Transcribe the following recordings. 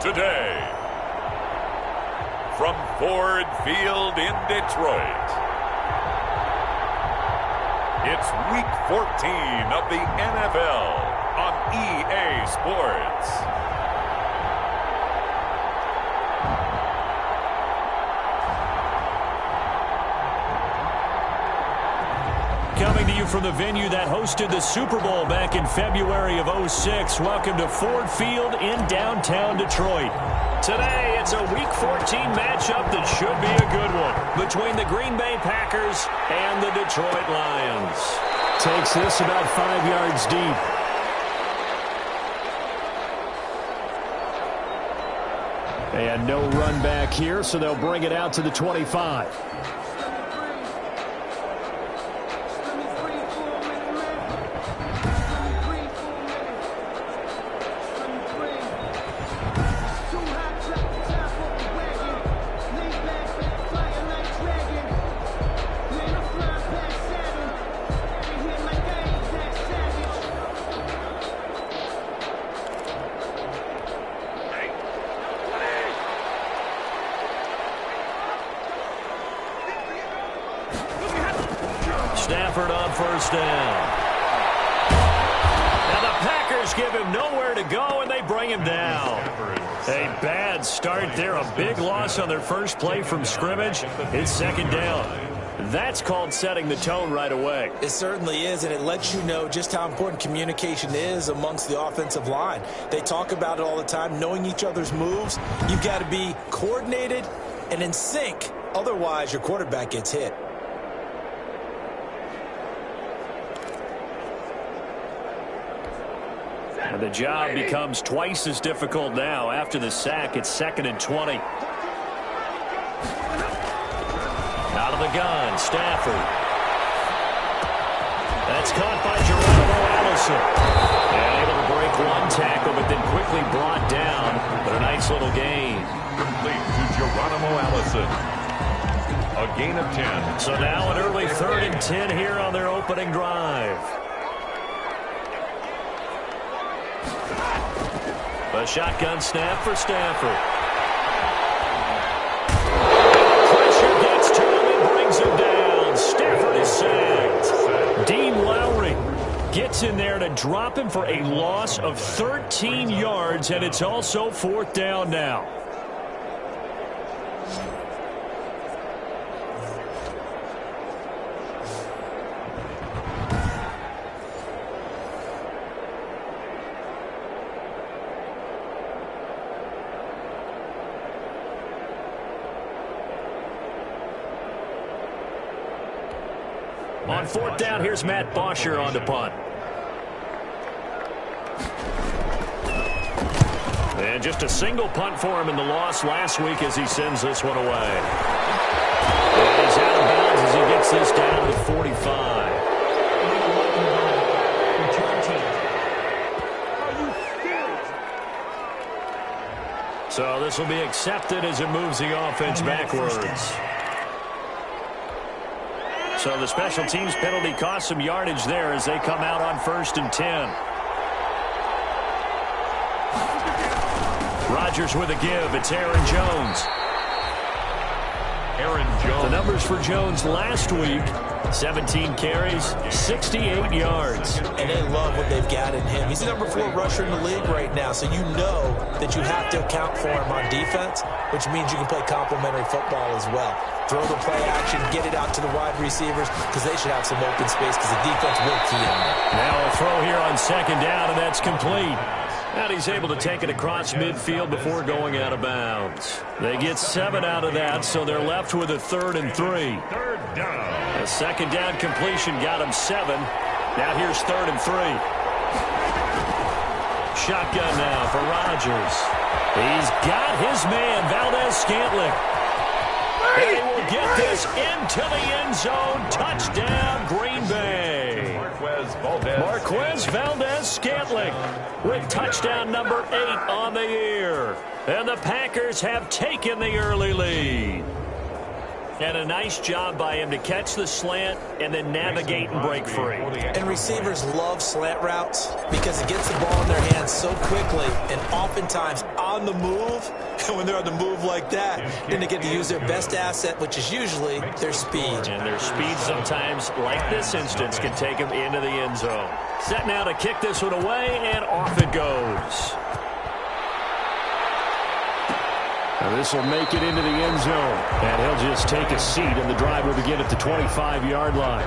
today. From Ford Field in Detroit, it's Week 14 of the NFL on EA Sports. Coming to you from the venue that hosted the Super Bowl back in February of '06. Welcome to Ford Field in downtown Detroit. Today, it's a Week 14 matchup that should be a good one between the Green Bay Packers and the Detroit Lions. Takes this about 5 yards deep. And no run back here, so they'll bring it out to the 25. Stafford on first down. Now the Packers give him nowhere to go, and they bring him down. A bad start there. A big loss on their first play from scrimmage. It's second down. That's called setting the tone right away. It certainly is, and it lets you know just how important communication is amongst the offensive line. They talk about it all the time, knowing each other's moves. You've got to be coordinated and in sync. Otherwise, your quarterback gets hit. And the job becomes twice as difficult now. After the sack, it's 2nd and 20. Out of the gun, Stafford. That's caught by Geronimo Allison. And able to break one tackle, but then quickly brought down. But a nice little gain. Complete to Geronimo Allison. A gain of 10. So now an early 3rd and 10 here on their opening drive. A shotgun snap for Stafford. Pressure gets to him and brings him down. Stafford is sacked. Dean Lowry gets in there to drop him for a loss of 13 yards, and it's also 4th down now. On 4th down, here's Matt Bosher on the punt. And just a single punt for him in the loss last week as he sends this one away. And he's out of bounds as he gets this down to the 45. So this will be accepted as it moves the offense backwards. So the special teams penalty cost some yardage there as they come out on 1st and 10. Rodgers with a give. It's Aaron Jones. The numbers for Jones last week, 17 carries, 68 yards. And they love what they've got in him. He's the number 4 rusher in the league right now, so you know that you have to account for him on defense, which means you can play complementary football as well. Throw the play action, get it out to the wide receivers, because they should have some open space because the defense will key in. Now a throw here on 2nd down, and that's complete. And he's able to take it across midfield before going out of bounds. They get 7 out of that, so they're left with a 3rd and 3. 3rd down. A 2nd down completion got him 7. Now here's 3rd and 3. Shotgun now for Rodgers. He's got his man, Valdez-Scantling. They will get this into the end zone. Touchdown, Green Bay. Marquez Valdez-Scantling with touchdown number 8 on the year. And the Packers have taken the early lead. And a nice job by him to catch the slant and then navigate and break free. And receivers love slant routes because it gets the ball in their hands so quickly and oftentimes on the move. And when they're on the move like that, then they get to use their best asset, which is usually their speed. And their speed sometimes, like this instance, can take them into the end zone. Set now to kick this one away, and off it goes. Now this will make it into the end zone. And he'll just take a seat, and the drive will begin at the 25-yard line.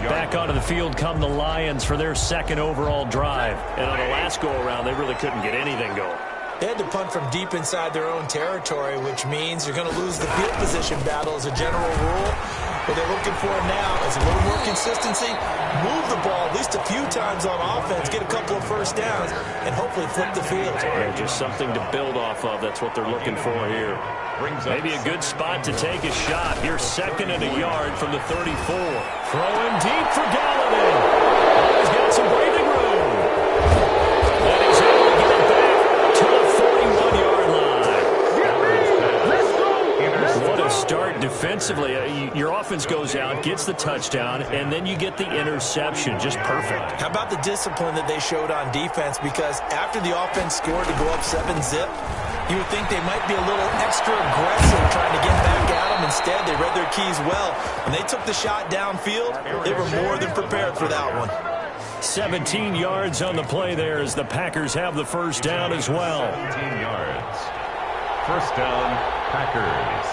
Back onto the field come the Lions for their second overall drive. And on the last go-around, they really couldn't get anything going. They had to punt from deep inside their own territory, which means you're going to lose the field position battle as a general rule. What they're looking for now is a little more consistency, move the ball at least a few times on offense, get a couple of first downs, and hopefully flip the field. Yeah, just something to build off of. That's what they're looking for here. Maybe a good spot to take a shot. Here, 2nd and a yard from the 34. Throwing deep for Galladay. Oh, he's got some breathing room. And he's able to get it back to the 41-yard line. What a start defensively. Your offense goes out, gets the touchdown, and then you get the interception. Just perfect. How about the discipline that they showed on defense? Because after the offense scored to go up 7-zip, you would think they might be a little extra aggressive trying to get back at them. Instead, they read their keys well. When they took the shot downfield, they were more than prepared for that one. 17 yards on the play there as the Packers have the first down as well. 17 yards. First down, Packers.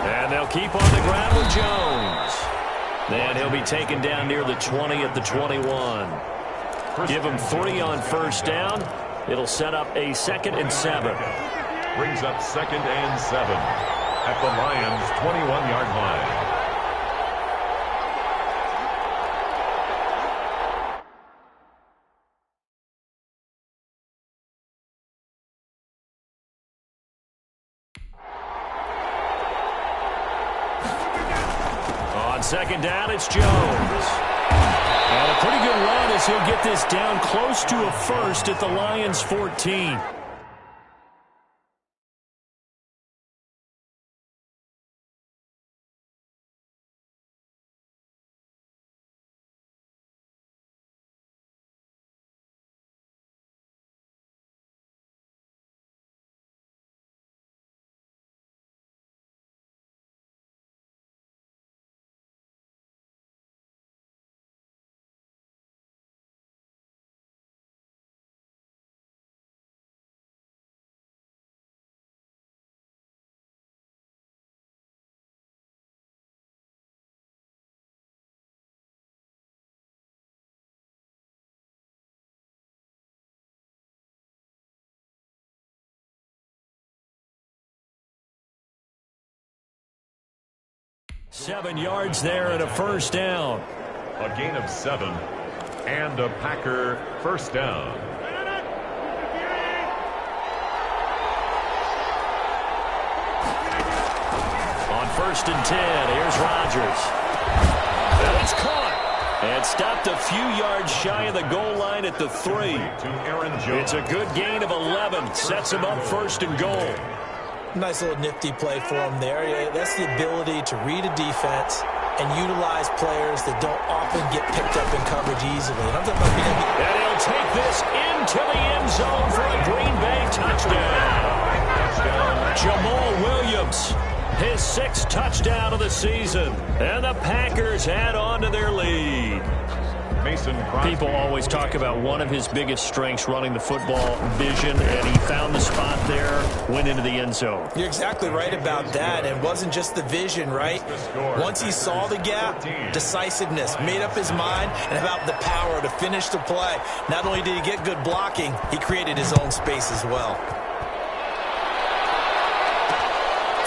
And they'll keep on the ground with Jones. Then he'll be taken down near the 20 at the 21. Give him 3 on first down. It'll set up a 2nd and 7. Brings up 2nd and 7 at the Lions' 21-yard line. On 2nd down, it's Jones. And a pretty good run as he'll get this down close to a first at the Lions' 14. Seven yards there and a first down. A gain of 7 and a Packer first down. On 1st and 10, here's Rodgers. And it's caught. And stopped a few yards shy of the goal line at the 3. To Aaron Jones. It's a good gain of 11. Sets him up 1st and goal. Nice little nifty play for him there. Yeah, that's the ability to read a defense and utilize players that don't often get picked up in coverage easily. And I'm talking about being able to... And he'll take this into the end zone for a Green Bay touchdown. Jamal Williams, his 6th touchdown of the season. And the Packers add on to their lead. People always talk about one of his biggest strengths, running the football, vision, and he found the spot there, went into the end zone. You're exactly right about that. It wasn't just the vision, right? Once he saw the gap, decisiveness, made up his mind, and about the power to finish the play. Not only did he get good blocking, he created his own space as well.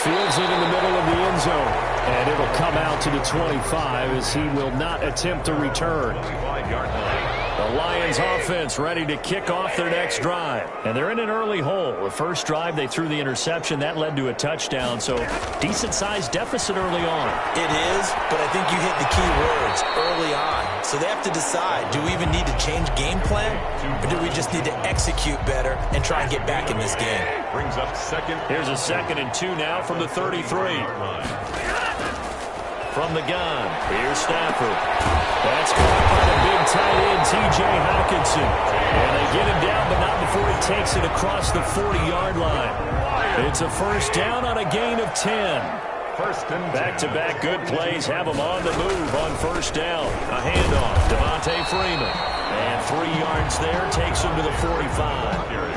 Fields it in the middle of the end zone. And it'll come out to the 25 as he will not attempt to return. The The Lions offense ready to kick off their next drive. And they're in an early hole. The first drive, they threw the interception. That led to a touchdown, so decent-sized deficit early on. It is, but I think you hit the key words early on. So they have to decide, do we even need to change game plan, or do we just need to execute better and try and get back in this game? Brings up second. Here's a 2nd and 2 now from the 33. From the gun, here's Stafford. That's caught by the big tight end, T.J. Hockenson. And they get him down, but not before he takes it across the 40-yard line. It's a first down on a gain of 10. Back-to-back good plays have them on the move on first down. A handoff, Devontae Freeman. And 3 yards there takes him to the 45.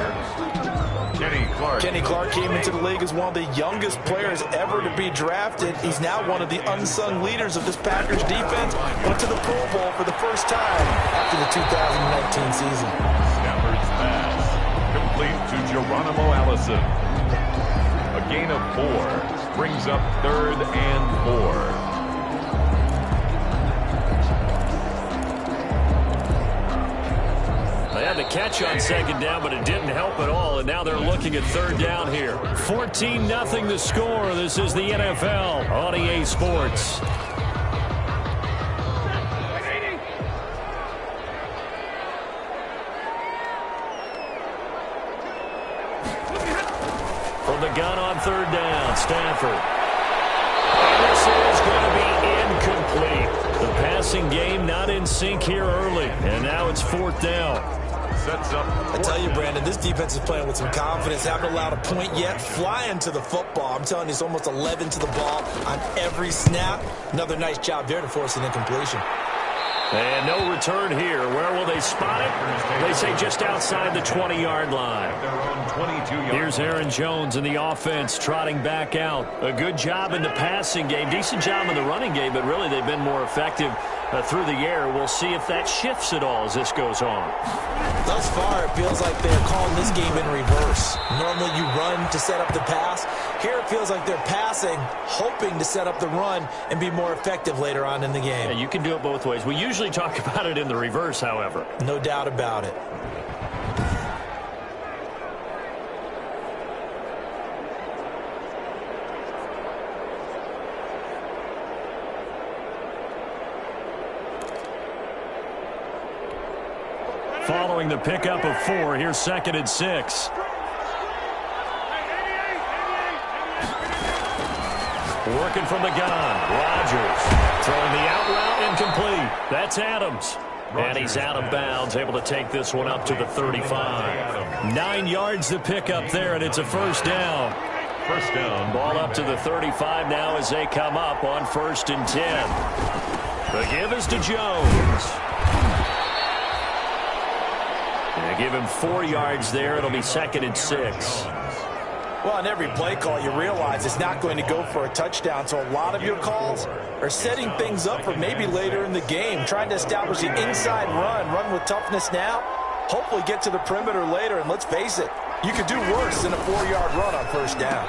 Kenny Clark came into the league as one of the youngest players ever to be drafted. He's now one of the unsung leaders of this Packers defense. Went to the Pro Bowl for the first time after the 2019 season. Stafford's pass complete to Geronimo Allison. A gain of 4 brings up 3rd and 4. They had the catch on 2nd down, but it didn't help at all, and now they're looking at 3rd down here. 14-0 the score. This is the NFL on EA Sports. From the gun on 3rd down, Stafford. And this is going to be incomplete. The passing game not in sync here early, and now it's 4th down. Sets up. I tell you, Brandon, this defense is playing with some confidence. Haven't allowed a point yet. Flying to the football. I'm telling you, it's almost 11 to the ball on every snap. Another nice job there to force an incompletion. And no return here. Where will they spot it? They say just outside the 20-yard line. Here's Aaron Jones in the offense trotting back out. A good job in the passing game. Decent job in the running game, but really they've been more effective through the air. We'll see if that shifts at all as this goes on. Thus far, it feels like they're calling this game in reverse. Normally you run to set up the pass. Here it feels like they're passing, hoping to set up the run and be more effective later on in the game. Yeah, you can do it both ways. We usually talk about it in the reverse, however. No doubt about it. Following the pickup of 4, here's 2nd and 6. Working from the gun, Rodgers throwing the out route incomplete. That's Adams. And he's out of bounds, able to take this one up to the 35. 9 yards to pick up there, and it's a first down. First down. Ball up to the 35 now as they come up on 1st and 10. The give is to Jones. They give him 4 yards there. It'll be 2nd and 6. Well, on every play call, you realize it's not going to go for a touchdown, so a lot of your calls are setting things up for maybe later in the game, trying to establish the inside run with toughness now, hopefully get to the perimeter later, and let's face it, you could do worse than a 4-yard run on first down.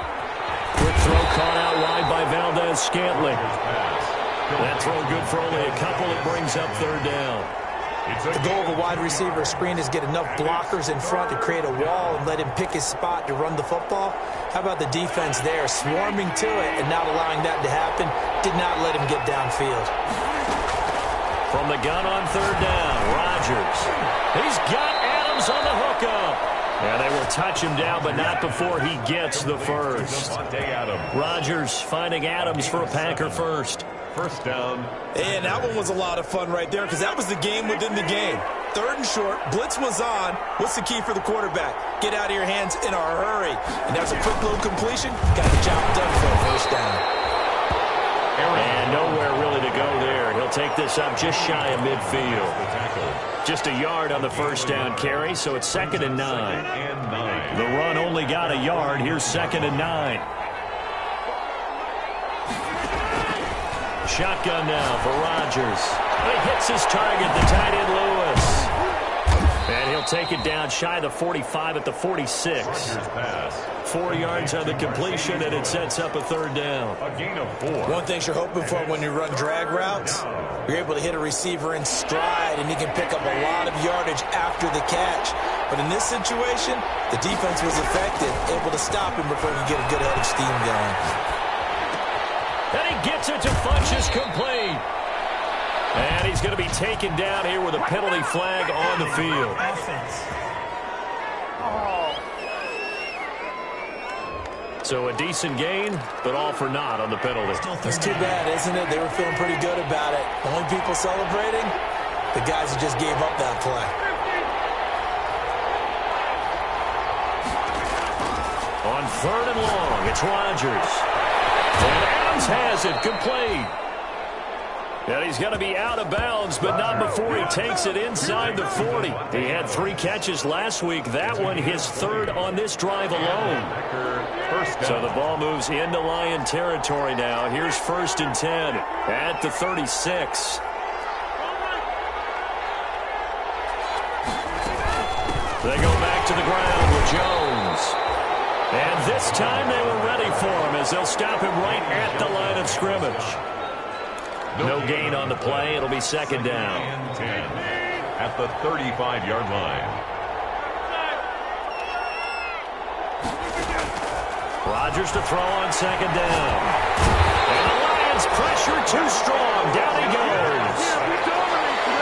Quick throw caught out wide by Valdez-Scantling. That throw good for only a couple. It brings up 3rd down. The goal of a wide receiver screen is get enough blockers in front to create a wall and let him pick his spot to run the football. How about the defense there, swarming to it and not allowing that to happen? Did not let him get downfield. From the gun on 3rd down, Rodgers. He's got Adams on the hookup. And they will touch him down, but not before he gets the first. Rodgers finding Adams for a Packer first. First down. And that one was a lot of fun right there because that was the game within the game. 3rd and short, blitz was on. What's the key for the quarterback? Get out of your hands in a hurry. And that's a quick little completion. Got the job done for a first down. And nowhere really to go there. He'll take this up just shy of midfield. Just a yard on the first down carry, so it's 2nd and 9. The run only got a yard. Here's 2nd and 9. Shotgun now for Rodgers. He hits his target, the tight end Lewis. And he'll They'll take it down shy of the 45 at the 46. 4 yards on the completion, and it sets up a third down. A gain of 4. One thing you're hoping for when you run drag routes, you're able to hit a receiver in stride, and he can pick up a lot of yardage after the catch. But in this situation, the defense was effective, able to stop him before he could get a good head of steam going. And he gets it to Funchess complete. And he's going to be taken down here with a penalty flag on the field. So a decent gain, but all for naught on the penalty. It's too bad, isn't it? They were feeling pretty good about it. The only people celebrating, the guys who just gave up that play. On 3rd and long, it's Rodgers. And Adams has it complete. And he's going to be out of bounds, but not before he takes it inside the 40. He had 3 catches last week. That one his 3rd on this drive alone. So the ball moves into Lion territory now. Here's 1st and 10 at the 36. They go back to the ground with Jones. And this time they were ready for him as they'll stop him right at the line of scrimmage. No gain on the play. It'll be 2nd down. 10 at the 35-yard line. Rodgers to throw on 2nd down. And the Lions pressure too strong. Down he goes.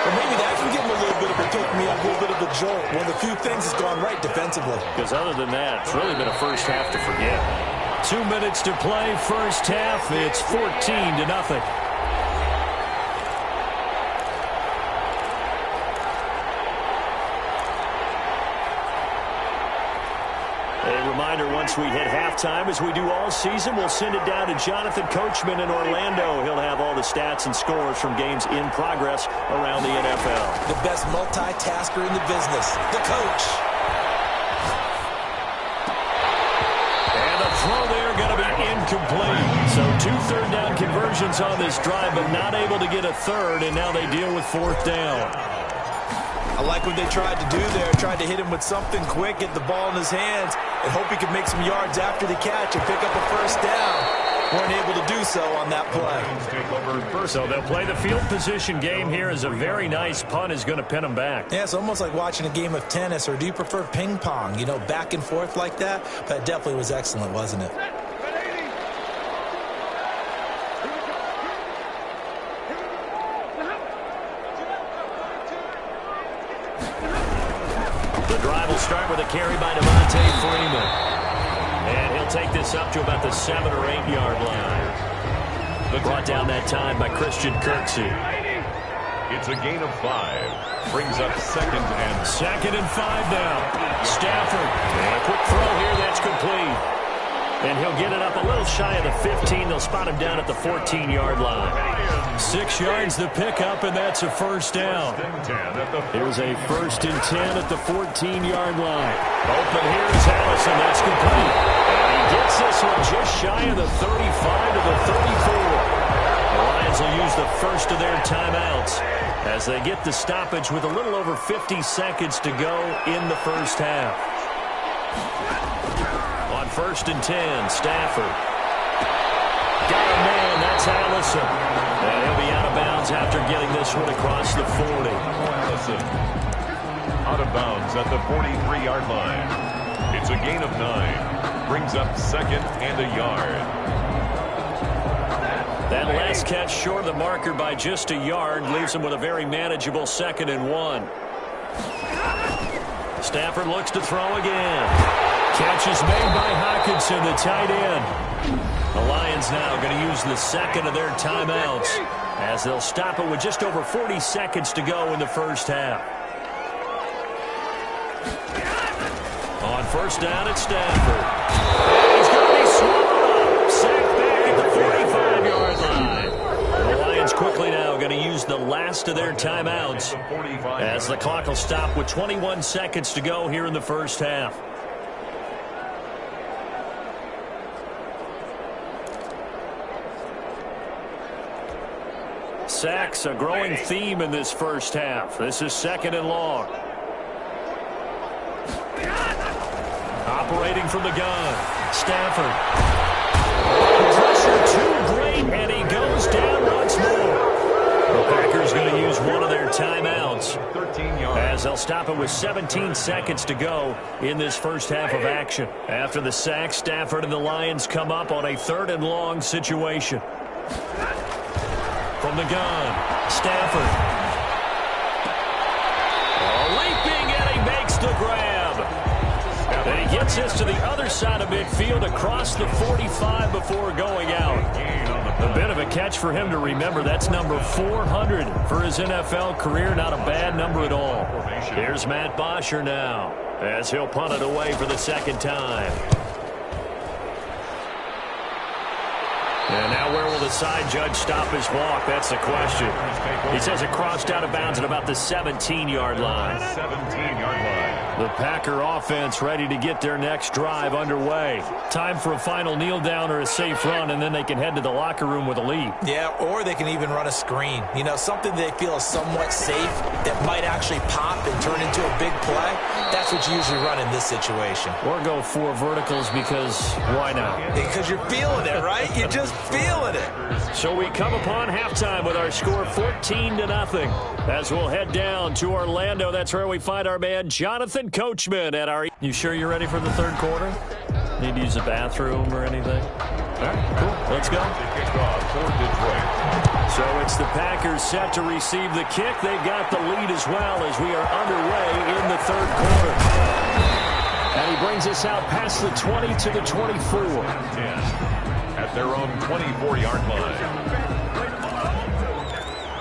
Well, maybe that can give him a little bit of a pick-me-up, a little bit of a jolt. One of the few things that's gone right defensively. Because other than that, it's really been a first half to forget. 2 minutes to play, first half. It's 14-0. A reminder, once we hit halftime, as we do all season, we'll send it down to Jonathan Coachman in Orlando. He'll have all the stats and scores from games in progress around the NFL. The best multitasker in the business, the coach. And the throw there going to be incomplete. So 2 third-down conversions on this drive, but not able to get a third, and now they deal with 4th down. I like what they tried to do there, tried to hit him with something quick, get the ball in his hands, and hope he could make some yards after the catch and pick up a 1st down. Weren't able to do so on that play. So they'll play the field position game here as a very nice punt is going to pin them back. Yeah, it's almost like watching a game of tennis, or do you prefer ping pong? You know, back and forth like that? That definitely was excellent, wasn't it? Start with a carry by Devontae Freeman. And he'll take this up to about the 7 or 8 yard line. Brought down that time by Christian Kirksey. It's a gain of 5. Brings up 2nd and 2nd and 5 now. Stafford. And a quick throw here. That's complete. And he'll get it up a little shy of the 15. They'll spot him down at the 14-yard line. 6 yards the pickup, and that's a 1st down. Here's a 1st and 10 at the 14-yard line. Open here is Allison. That's complete. And he gets this one just shy of the 35 to the 34. The Lions will use the first of their timeouts as they get the stoppage with a little over 50 seconds to go in the first half. On 1st and 10, Stafford. Got a man, that's Allison. And he'll be out of bounds after getting this one across the 40. Allison out of bounds at the 43-yard line. It's a gain of 9. Brings up 2nd and a yard. That last catch short of the marker by just a yard leaves him with a very manageable 2nd and 1. Stafford looks to throw again. Catch is made by Hockenson, the tight end. The Lions now going to use the 2nd of their timeouts as they'll stop it with just over 40 seconds to go in the first half. On 1st down, it's Stafford. He's going to be swallowed up. Sacked back at the 45-yard line. The Lions quickly now going to use the last of their timeouts as the clock will stop with 21 seconds to go here in the first half. Sacks, a growing theme in this first half. This is 2nd and long. operating from the gun. Stafford. Pressure too great, and he goes down once more. The Packers going to use one of their timeouts as they'll stop it with 17 seconds to go in this first half of action. After the sack, Stafford and the Lions come up on a 3rd and long situation. From the gun, Stafford. Leaping, and he makes the grab. And he gets this to the other side of midfield across the 45 before going out. A bit of a catch for him to remember. That's number 400 for his NFL career. Not a bad number at all. Here's Matt Bosher now as he'll punt it away for the second time. And now where will the side judge stop his walk? That's the question. He says it crossed out of bounds at about the 17-yard line. 17-yard line. The Packer offense ready to get their next drive underway. Time for a final kneel down or a safe run, and then they can head to the locker room with a lead. Yeah, or they can even run a screen. You know, something they feel is somewhat safe that might actually pop and turn into a big play. That's what you usually run in this situation. Or go 4 verticals because why not? Because you're feeling it, right? You're just feeling it. So we come upon halftime with our score 14-0 as we'll head down to Orlando. That's where we find our man Jonathan Coachman at our... You sure you're ready for the third quarter? Need to use a bathroom or anything? All right, cool. Let's go. So it's the Packers set to receive the kick. They've got the lead as well as we are underway in the third quarter. And he brings us out past the 20 to the 24. 10 at their own 24-yard line.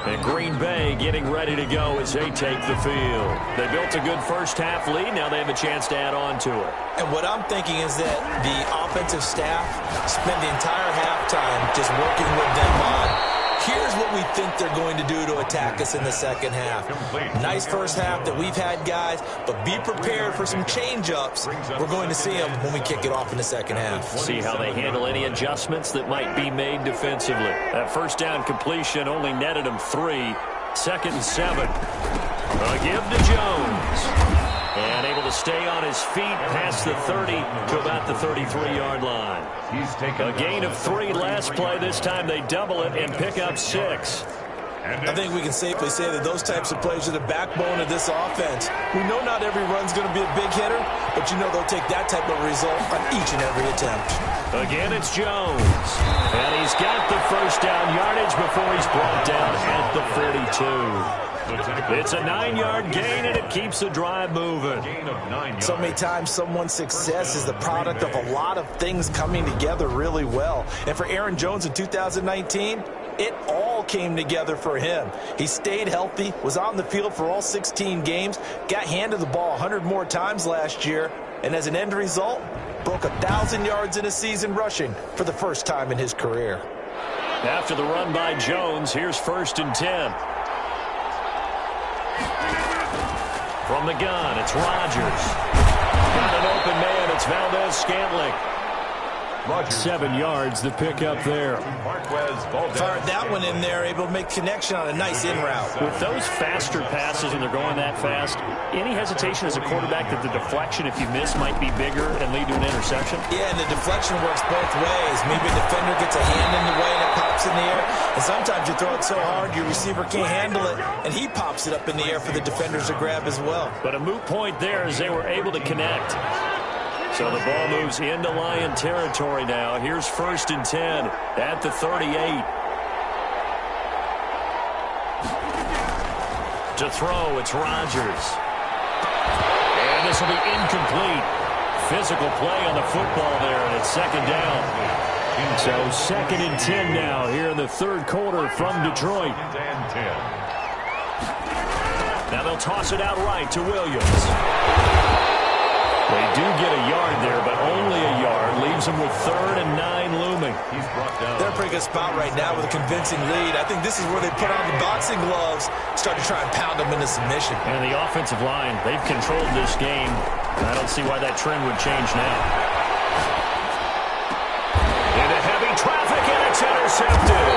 And Green Bay getting ready to go as they take the field. They built a good first-half lead. Now they have a chance to add on to it. And what I'm thinking is that the offensive staff spend the entire halftime just working with them on, here's what we think they're going to do to attack us in the second half. Nice first half that we've had, guys, but be prepared for some change-ups. We're going to see them when we kick it off in the second half. See how they handle any adjustments that might be made defensively. That first down completion only netted them 3. 2nd and 7. A give to Jones. And able to stay on his feet past the 30 to about the 33-yard line. He's taken a gain of 3 last play. This time they double it and pick up 6. I think we can safely say that those types of plays are the backbone of this offense. We know not every run's going to be a big hitter, but you know they'll take that type of result on each and every attempt. Again, it's Jones. And he's got the first down yardage before he's brought down at the 42. It's a 9-yard gain, and it keeps the drive moving. So many times someone's success is the product of a lot of things coming together really well. And for Aaron Jones in 2019, it all came together for him. He stayed healthy, was on the field for all 16 games, got handed the ball 100 more times last year, and as an end result, broke 1,000 yards in a season rushing for the first time in his career. After the run by Jones, here's 1st and 10. From the gun, it's Rodgers. Got an open man, it's Valdez-Scantling. 7 yards, the pickup there. Fired that one in there, able to make connection on a nice in route. With those faster passes when they're going that fast, any hesitation as a quarterback that the deflection, if you miss, might be bigger and lead to an interception? Yeah, and the deflection works both ways. Maybe a defender gets a hand in the way and it pops in the air. And sometimes you throw it so hard your receiver can't handle it, and he pops it up in the air for the defenders to grab as well. But a moot point there as they were able to connect. So the ball moves into Lion territory now. Here's 1st and 10 at the 38. To throw, it's Rodgers. And this will be incomplete. Physical play on the football there, and it's 2nd down. So 2nd and 10 now here in the third quarter from Detroit. Now they'll toss it out right to Williams. They do get a yard there, but only a yard. Leaves them with 3rd and 9 looming. He's brought down. They're in a pretty good spot right now with a convincing lead. I think this is where they put on the boxing gloves, start to try and pound them into submission. And the offensive line, they've controlled this game. I don't see why that trend would change now. Into heavy traffic, and it's intercepted.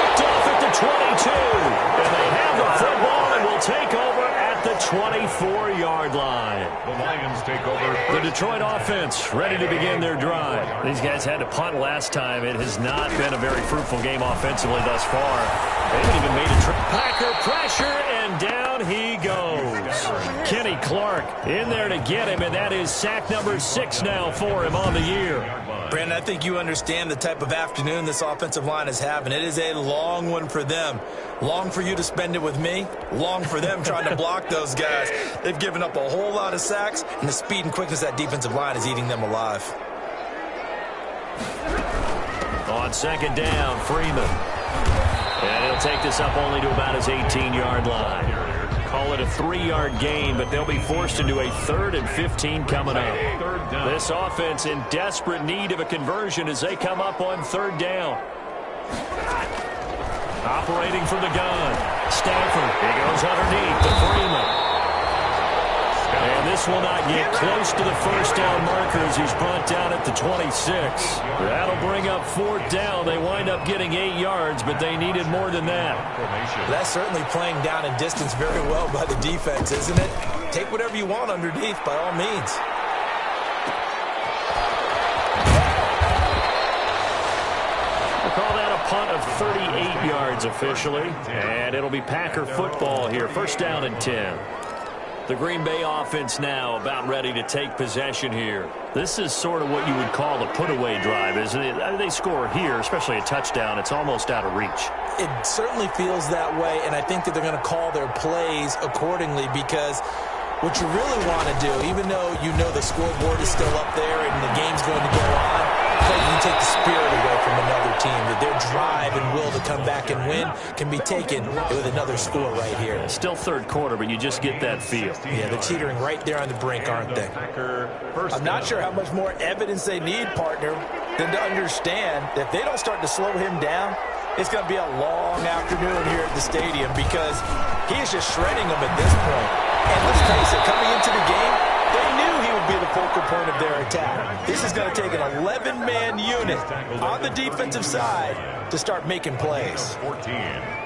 Picked off at the 22. And they have the football and will take over at at the 24-yard line. The Lions take over. The Detroit offense ready to begin their drive. These guys had to punt last time. It has not been a very fruitful game offensively thus far. They haven't even made a trip. Packer pressure, and down he goes. Kenny Clark in there to get him, and that is sack number 6 now for him on the year. Brandon, I think you understand the type of afternoon this offensive line is having. It is a long one for them. Long for you to spend it with me. Long for them trying to block those guys. They've given up a whole lot of sacks, and the speed and quickness of that defensive line is eating them alive. On second down, Freeman. And he'll take this up only to about his 18-yard line. Call it a 3-yard gain, but they'll be forced into a 3rd and 15 coming up. This offense in desperate need of a conversion as they come up on 3rd down. Operating from the gun. Stafford. He goes underneath to Freeman. And this will not get close to the first down marker as he's brought down at the 26. That'll bring up 4th down. They wind up getting 8 yards, but they needed more than that. That's certainly playing down in distance very well by the defense, isn't it? Take whatever you want underneath by all means. We'll call that a punt of 38 yards officially. And it'll be Packer football here. 1st down and 10. The Green Bay offense now about ready to take possession here. This is sort of what you would call a put-away drive, isn't it? I mean, they score here, especially a touchdown. It's almost out of reach. It certainly feels that way, and I think that they're going to call their plays accordingly because what you really want to do, even though you know the scoreboard is still up there and the game's going to go on, you can take the spirit away from another team, that their drive and will to come back and win can be taken with another score right here. Still 3rd quarter, but you just get that feel. Yeah, they're teetering right there on the brink, aren't they? I'm not sure how much more evidence they need, partner, than to understand that if they don't start to slow him down, it's going to be a long afternoon here at the stadium because he is just shredding them at this point. And let's face it, coming into the game, they knew he would be the focal point of their attack. This is going to take an 11-man unit on the defensive side to start making plays.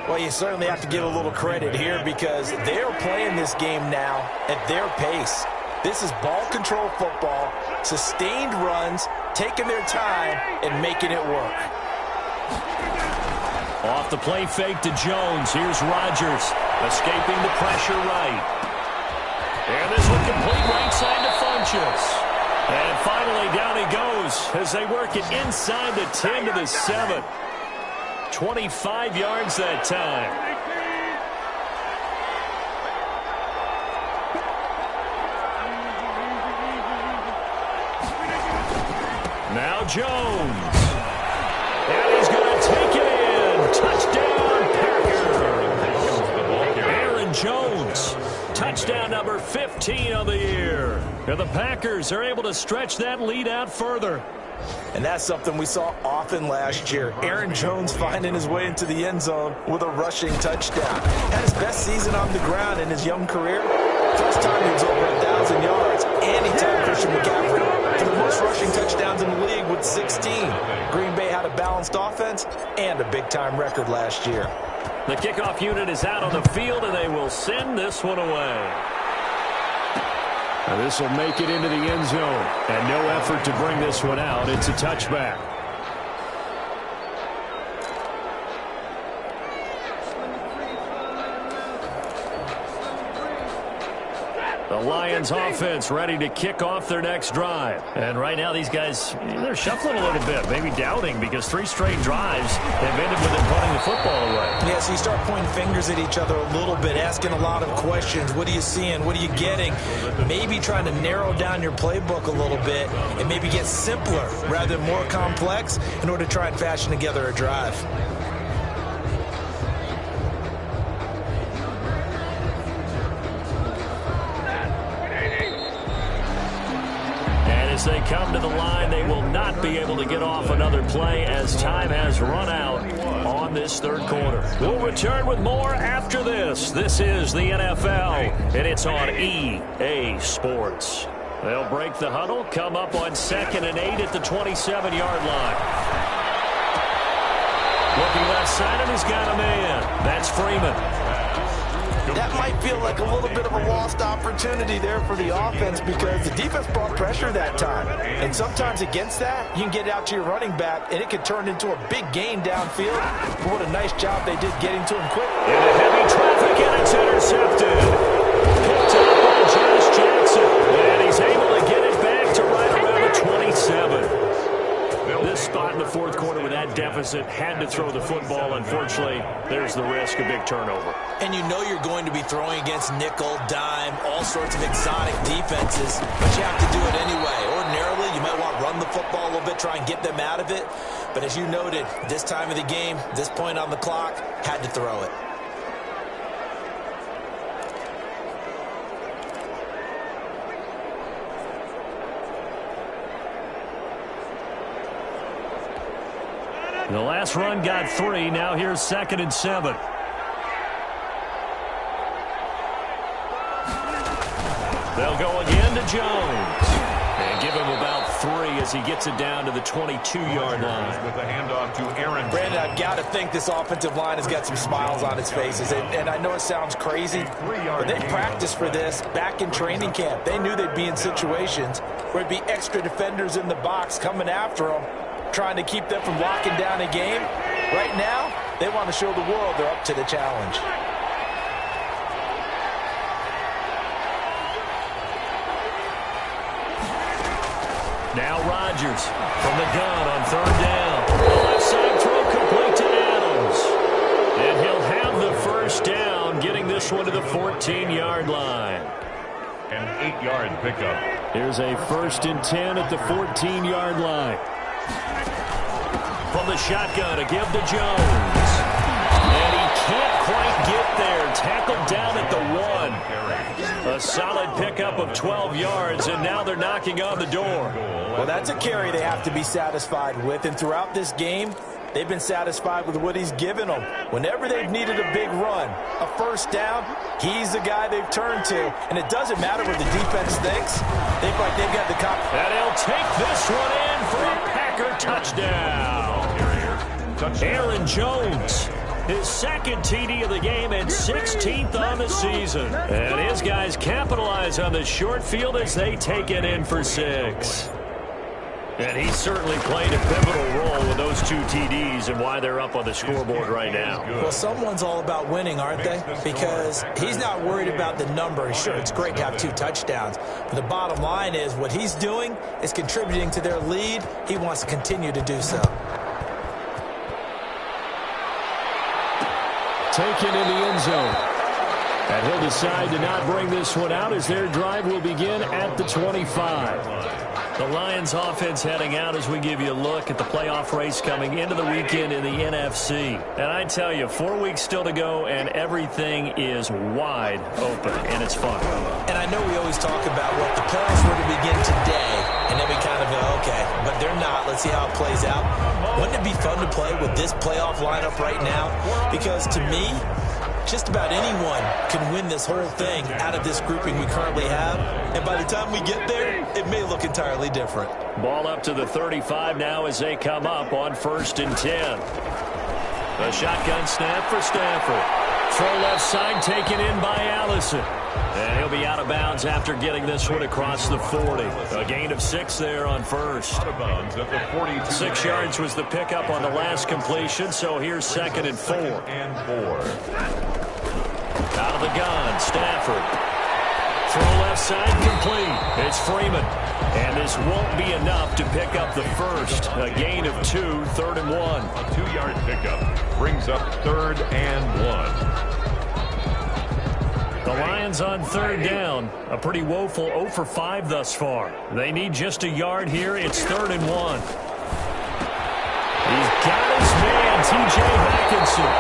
Well, you certainly have to give a little credit here because they're playing this game now at their pace. This is ball control football, sustained runs, taking their time and making it work. Off the play fake to Jones. Here's Rodgers escaping the pressure right. And this one complete right side to Funchess. And finally down he goes as they work it inside the 10 to the 7. 25 yards that time. Now Jones. And he's going to take it in. Touchdown, Packer. Aaron Jones. Touchdown number 15 of the year. And the Packers are able to stretch that lead out further. And that's something we saw often last year. Aaron Jones finding his way into the end zone with a rushing touchdown. Had his best season on the ground in his young career. First time he was over 1,000 yards. And he tied Christian McCaffrey for the most rushing touchdowns in the league with 16. Green Bay had a balanced offense and a big-time record last year. The kickoff unit is out on the field, and they will send this one away. Now this will make it into the end zone. And no effort to bring this one out. It's a touchback. The Lions offense ready to kick off their next drive. And right now these guys, they're shuffling a little bit, maybe doubting because 3 straight drives have ended with them punting the football away. Yeah, so you start pointing fingers at each other a little bit, asking a lot of questions. What are you seeing? What are you getting? Maybe trying to narrow down your playbook a little bit and maybe get simpler rather than more complex in order to try and fashion together a drive. As they come to the line, they will not be able to get off another play as time has run out on this 3rd quarter. We'll return with more after this. This is the NFL, and it's on EA Sports. They'll break the huddle, come up on 2nd and 8 at the 27-yard line. Looking left side, and he's got a man. That's Freeman. that might feel like a little bit of a lost opportunity there for the offense because the defense brought pressure that time. And sometimes against that, you can get out to your running back, and it can turn into a big gain downfield. But what a nice job they did getting to him quick. Into heavy traffic, and it's intercepted. Picked up by Josh Jackson. And he's able to get it back to right around the 27. This spot in the fourth quarter with that deficit had to throw the football. Unfortunately, there's the risk of big turnover. And you know you're going to be throwing against nickel, dime, all sorts of exotic defenses, but you have to do it anyway. Ordinarily, you might want to run the football a little bit, try and get them out of it. But as you noted, this time of the game, this point on the clock, had to throw it. The last run got 3. Now here's 2nd and 7. They'll go again to Jones. And give him about 3 as he gets it down to the 22-yard line. With a handoff to Aaron. Brandon, I've got to think this offensive line has got some smiles on its faces. And I know it sounds crazy, but they practiced for this back in training camp. They knew they'd be in situations where there'd be extra defenders in the box coming after them, trying to keep them from locking down a game. Right now, they want to show the world they're up to the challenge. Now Rodgers from the gun on 3rd down. The left side throw complete to Adams. And he'll have the first down, getting this one to the 14-yard line. An 8-yard pickup. Here's a 1st and 10 at the 14-yard line. From the shotgun, a give to Jones. And he can't quite get there. Tackled down at the 1. A solid pickup of 12 yards, and now they're knocking on the door. Well, that's a carry they have to be satisfied with. And throughout this game, they've been satisfied with what he's given them. Whenever they've needed a big run, a first down, he's the guy they've turned to. And it doesn't matter what the defense thinks. They feel like they've got the confidence. And he'll take this one in for a Packer touchdown. Aaron Jones, his 2nd TD of the game and 16th on the season. And his guys capitalize on the short field as they take it in for 6. And he certainly played a pivotal role with those 2 TDs and why they're up on the scoreboard right now. Well, someone's all about winning, aren't they? Because he's not worried about the number. Sure, it's great to have 2 touchdowns. But the bottom line is what he's doing is contributing to their lead. He wants to continue to do so. Taken in the end zone. And he'll decide to not bring this one out as their drive will begin at the 25. The Lions offense heading out as we give you a look at the playoff race coming into the weekend in the NFC. And I tell you, 4 weeks still to go, and everything is wide open, and it's fun. And I know we always talk about what the playoffs were to begin today, and then we kind of go, okay, but they're not. Let's see how it plays out. Wouldn't it be fun to play with this playoff lineup right now? Because to me, just about anyone can win this whole thing out of this grouping we currently have. And by the time we get there, it may look entirely different. Ball up to the 35 now as they come up on 1st and 10. A shotgun snap for Stafford. Throw left side taken in by Allison. And he'll be out of bounds after getting this one across the 40. A gain of 6 there on 1st. Out of bounds at the 42. 6 yards was the pickup on the last completion, so here's 2nd and 4. Out of the gun, Stafford. Throw left side complete. It's Freeman. And this won't be enough to pick up the first. A gain of 2, 3rd and 1. A 2-yard pickup brings up 3rd and 1. The Lions on 3rd down. A pretty woeful 0 for 5 thus far. They need just a yard here. It's 3rd and 1. He's got his man, T.J. Hawkinson.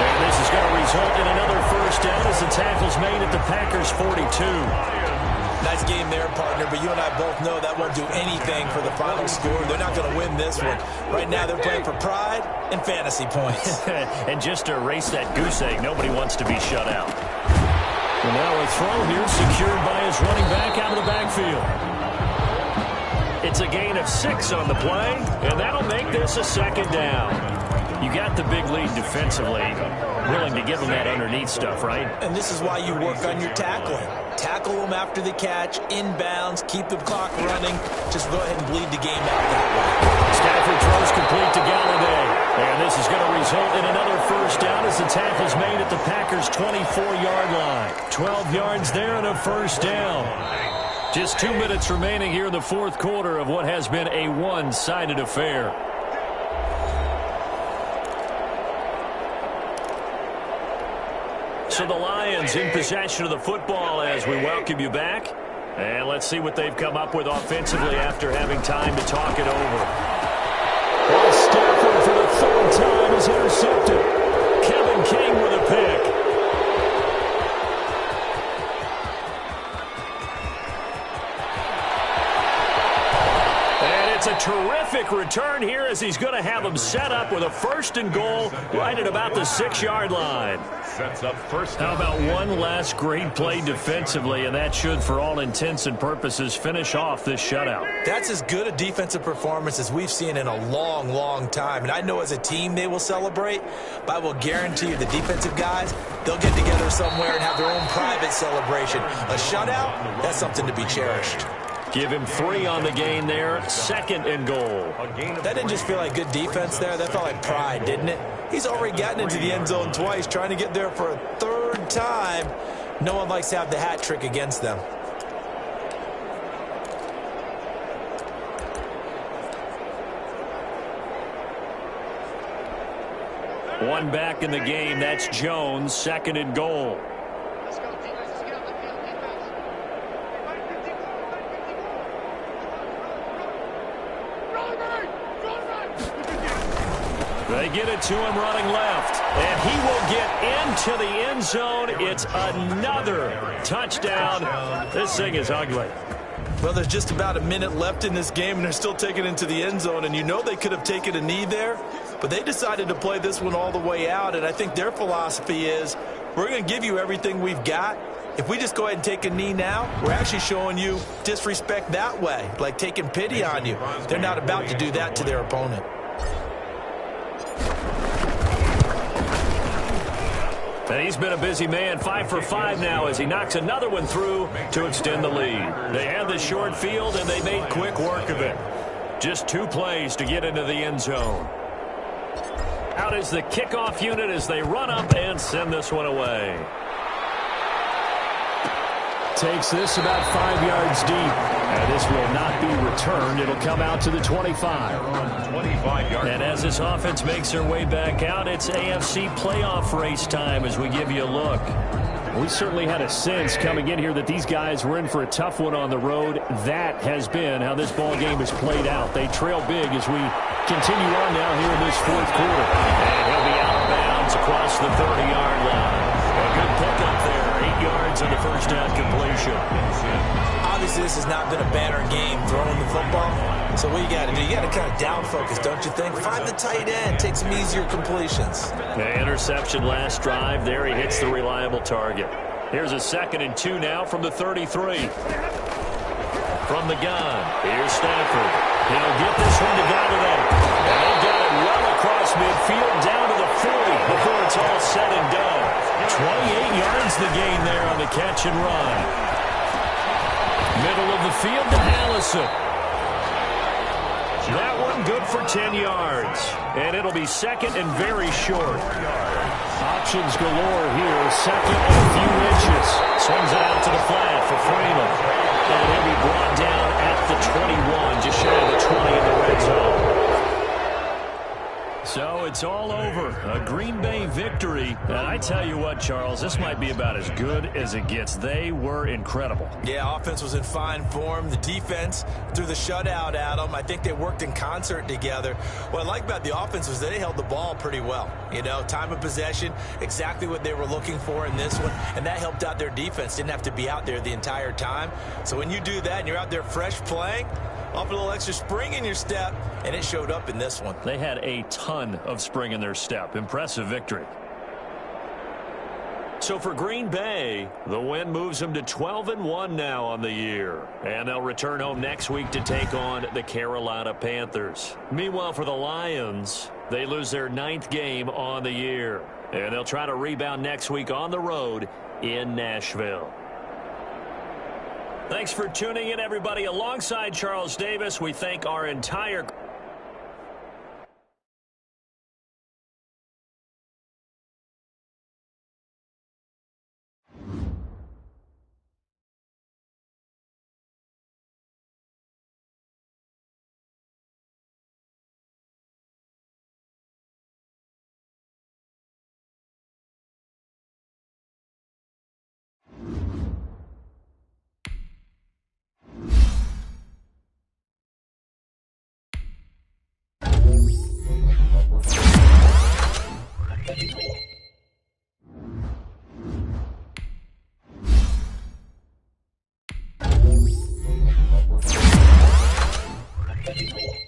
And this is going to result in another first down as the tackle's made at the Packers' 42. Nice game there, partner, but you and I both know that won't do anything for the final score. They're not going to win this one. Right now they're playing for pride and fantasy points. And just to erase that goose egg, nobody wants to be shut out. And now a throw here secured by his running back out of the backfield. It's a gain of 6 on the play, and that'll make this a 2nd down. You got the big lead defensively. willing to give them that underneath stuff, right? And this is why you work on your tackling. Tackle them after the catch, inbounds, keep the clock running. Just go ahead and bleed the game out that way. Stafford throws complete to Galladay. And this is going to result in another first down as the tackle's made at the Packers' 24-yard line. 12 yards there and a first down. Just 2 minutes remaining here in the fourth quarter of what has been a one-sided affair. So the Lions in possession of the football as we welcome you back. And let's see what they've come up with offensively after having time to talk it over. While Stafford for the third time is intercepted. Kevin King with a pick. It's a terrific return here as he's going to have him set up with a first and goal right at about the 6-yard line. Sets up first. How about one last great play defensively, and that should, for all intents and purposes, finish off this shutout. That's as good a defensive performance as we've seen in a long, long time. And I know as a team they will celebrate, but I will guarantee you the defensive guys, they'll get together somewhere and have their own private celebration. A shutout, that's something to be cherished. Give him 3 on the gain there. Second and goal. That didn't just feel like good defense there. That felt like pride, didn't it? He's already gotten into the end zone twice, trying to get there for a third time. No one likes to have the hat trick against them. One back in the game. That's Jones. Second and goal. They get it to him running left, and he will get into the end zone. It's another touchdown. This thing is ugly. Well, there's just about a minute left in this game, and they're still taking it into the end zone, and you know they could have taken a knee there, but they decided to play this one all the way out, and I think their philosophy is we're going to give you everything we've got. If we just go ahead and take a knee now, we're actually showing you disrespect that way, like taking pity on you. They're not about to do that to their opponent. And he's been a busy man, 5 for 5 now as he knocks another one through to extend the lead. They had the short field, and they made quick work of it. Just 2 plays to get into the end zone. Out is the kickoff unit as they run up and send this one away. Takes this about 5 yards deep. And this will not be returned. It'll come out to the 25. 25-yard. And as this offense makes their way back out, it's AFC playoff race time as we give you a look. We certainly had a sense coming in here that these guys were in for a tough one on the road. That has been how this ball game has played out. They trail big as we continue on now here in this fourth quarter. And he'll be out of bounds across the 30-yard line. A good pickup there. 8 yards on the first down completion. Obviously, this has not been a banner game throwing the football. So what you got to do, you got to kind of down focus, don't you think? Find the tight end, take some easier completions. The interception last drive. There he hits the reliable target. Here's a 2nd and 2 now from the 33. From the gun, here's Stafford. He'll get this one to Galladay. And they've got it well across midfield down to the 40 before it's all said and done. 28 yards the gain there on the catch and run. Middle of the field to Allison. That one good for 10 yards. And it'll be 2nd and very short. Options galore here. 2nd and a few inches. Swings it out to the flat for Freeman. And he'll be brought down at the 21, just shy of the 20 in the red zone. So it's all over. A Green Bay victory. And I tell you what, Charles, this might be about as good as it gets. They were incredible. Yeah, offense was in fine form. The defense threw the shutout at them. I think they worked in concert together. What I like about the offense was they held the ball pretty well. You know, time of possession, exactly what they were looking for in this one. And that helped out their defense. Didn't have to be out there the entire time. So when you do that and you're out there fresh playing, up a little extra spring in your step, and it showed up in this one. They had a ton of spring in their step. Impressive victory. So for Green Bay, the win moves them to 12-1 now on the year. And they'll return home next week to take on the Carolina Panthers. Meanwhile, for the Lions, they lose their 9th game on the year. And they'll try to rebound next week on the road in Nashville. Thanks for tuning in, everybody. Alongside Charles Davis, we thank our entire Gbaby1214's.